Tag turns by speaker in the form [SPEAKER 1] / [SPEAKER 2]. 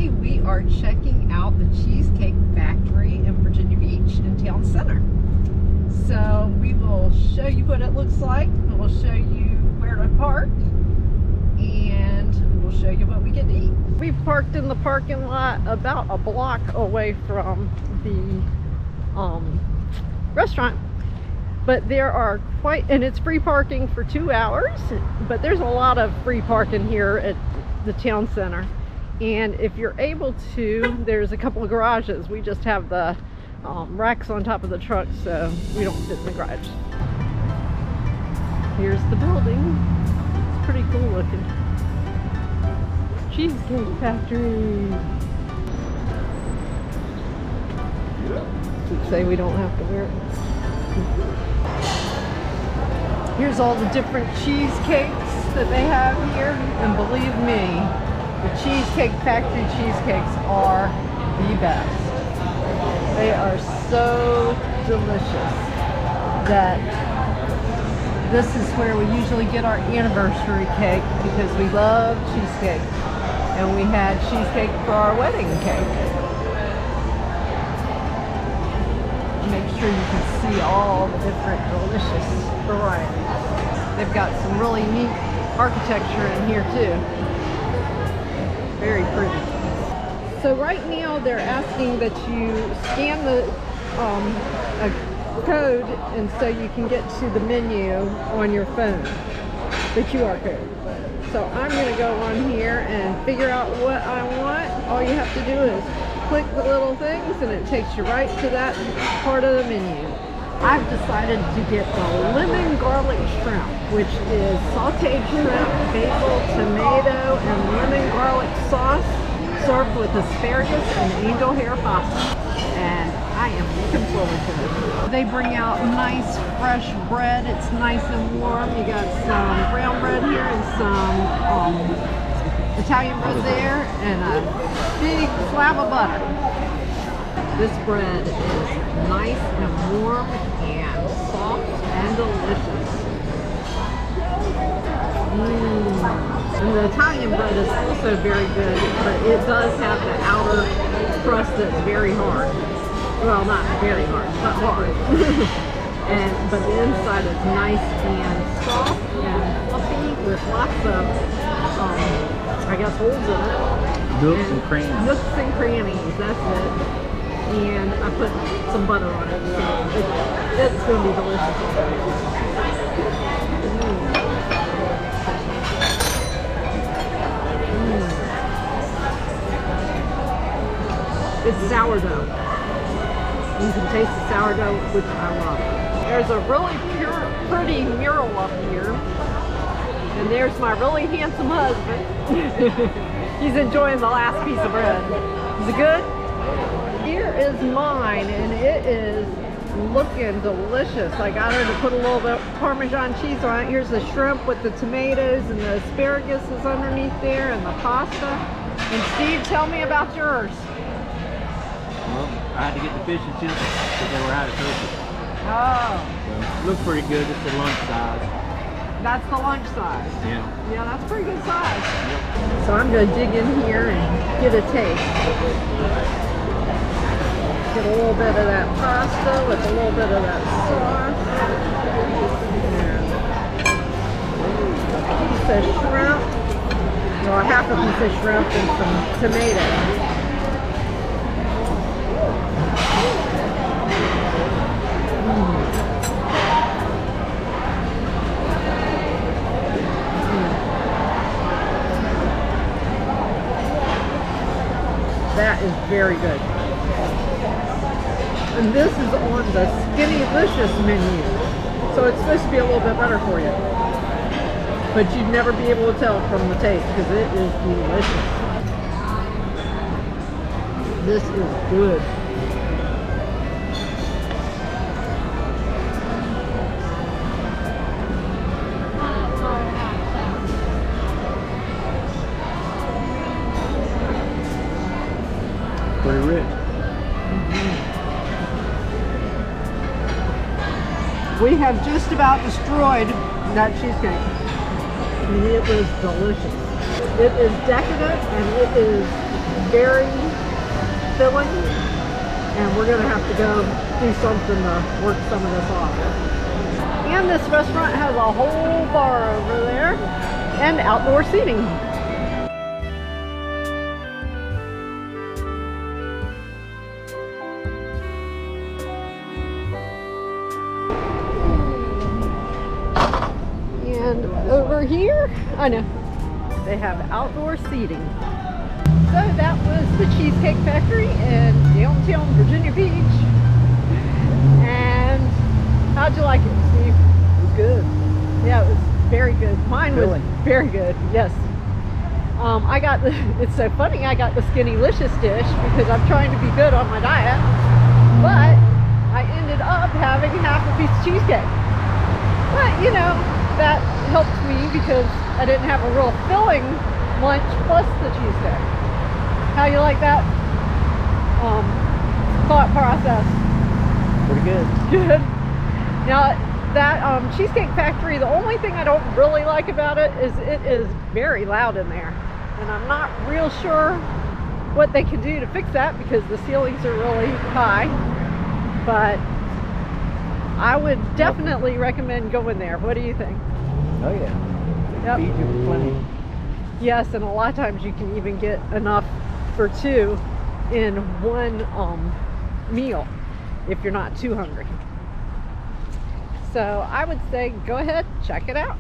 [SPEAKER 1] Today we are checking out the Cheesecake Factory in Virginia Beach in Town Center. So we will show you what it looks like, we'll show you where to park, and we'll show you what we get to eat. We've parked in the parking lot about a block away from the restaurant, but there are and it's free parking for 2 hours, but there's a lot of free parking here at the town center. And if you're able to, there's a couple of garages. We just have the racks on top of the truck, so we don't fit in the garage. Here's the building. It's pretty cool looking. Cheesecake Factory. Say we don't have to wear it. Here's all the different cheesecakes that they have here, and believe me, the Cheesecake Factory cheesecakes are the best. They are so delicious that this is where we usually get our anniversary cake, because we love cheesecake, and we had cheesecake for our wedding cake. Make sure you can see all the different delicious varieties. They've got some really neat architecture in here too. Very pretty. So right now they're asking that you scan the a code, and so you can get to the menu on your phone, the QR code. So I'm going to go on here and figure out what I want. All you have to do is click the little things and it takes you right to that part of the menu. I've decided to get the lemon garlic shrimp, which is sauteed shrimp, basil, tomato, and lemon garlic sauce, served with asparagus and angel hair pasta. And I am looking forward to it. They bring out nice fresh bread. It's nice and warm. You got some brown bread here and some Italian bread there, and a big slab of butter. This bread is nice and warm and soft and delicious. And the Italian bread is also very good, but it does have the outer crust that's very hard. Well, not very hard, but hard. But the inside is nice and soft and fluffy with lots of, I guess, holes in it.
[SPEAKER 2] Nooks and crannies.
[SPEAKER 1] Nooks and crannies, that's it. And I put some butter on it, so it's going to be delicious. It's sourdough. You can taste the sourdough, which I love. There's a really pretty mural up here. And there's my really handsome husband. He's enjoying the last piece of bread. Is it good? Here is mine, and it is looking delicious. I got her to put a little bit of Parmesan cheese on it. Here's the shrimp with the tomatoes, and the asparagus is underneath there, and the pasta. And Steve, tell me about yours.
[SPEAKER 2] Well, I had to get the fish and chips because they were out of turkey.
[SPEAKER 1] Oh.
[SPEAKER 2] So, looks pretty good. It's the lunch size.
[SPEAKER 1] That's the lunch size.
[SPEAKER 2] Yeah.
[SPEAKER 1] Yeah, that's a pretty good size.
[SPEAKER 2] Yep.
[SPEAKER 1] So I'm going to dig in here and get a taste. Get a little bit of that pasta with a little bit of that sauce. A piece of shrimp. Well, half a piece of shrimp and some tomato. That is very good. And this is on the Skinnylicious menu. So it's supposed to be a little bit better for you. But you'd never be able to tell from the taste because it is delicious. This is good.
[SPEAKER 2] Pretty rich.
[SPEAKER 1] We have just about destroyed that cheesecake. And it was delicious. It is decadent and it is very filling, and we're gonna have to go do something to work some of this off. And this restaurant has a whole bar over there and outdoor seating. And over here, I know, they have outdoor seating. So that was the Cheesecake Factory in downtown Virginia Beach. And how'd you like it, Steve?
[SPEAKER 2] It was good.
[SPEAKER 1] Yeah, it was very good. Mine was
[SPEAKER 2] Really?
[SPEAKER 1] very good, yes. I got the, it's so funny, I got the Skinnylicious dish because I'm trying to be good on my diet. But I ended up having half a piece of cheesecake. But, you know, that helped me because I didn't have a real filling lunch plus the cheesecake. How you like that thought process?
[SPEAKER 2] Pretty good.
[SPEAKER 1] Good. Now that Cheesecake Factory, the only thing I don't really like about it is very loud in there, and I'm not real sure what they can do to fix that because the ceilings are really high. But I would definitely recommend going there. What do you think?
[SPEAKER 2] Oh yeah.
[SPEAKER 1] Yep.
[SPEAKER 2] Feed you plenty.
[SPEAKER 1] Yes, and a lot of times you can even get enough for two in one meal if you're not too hungry. So I would say go ahead, check it out.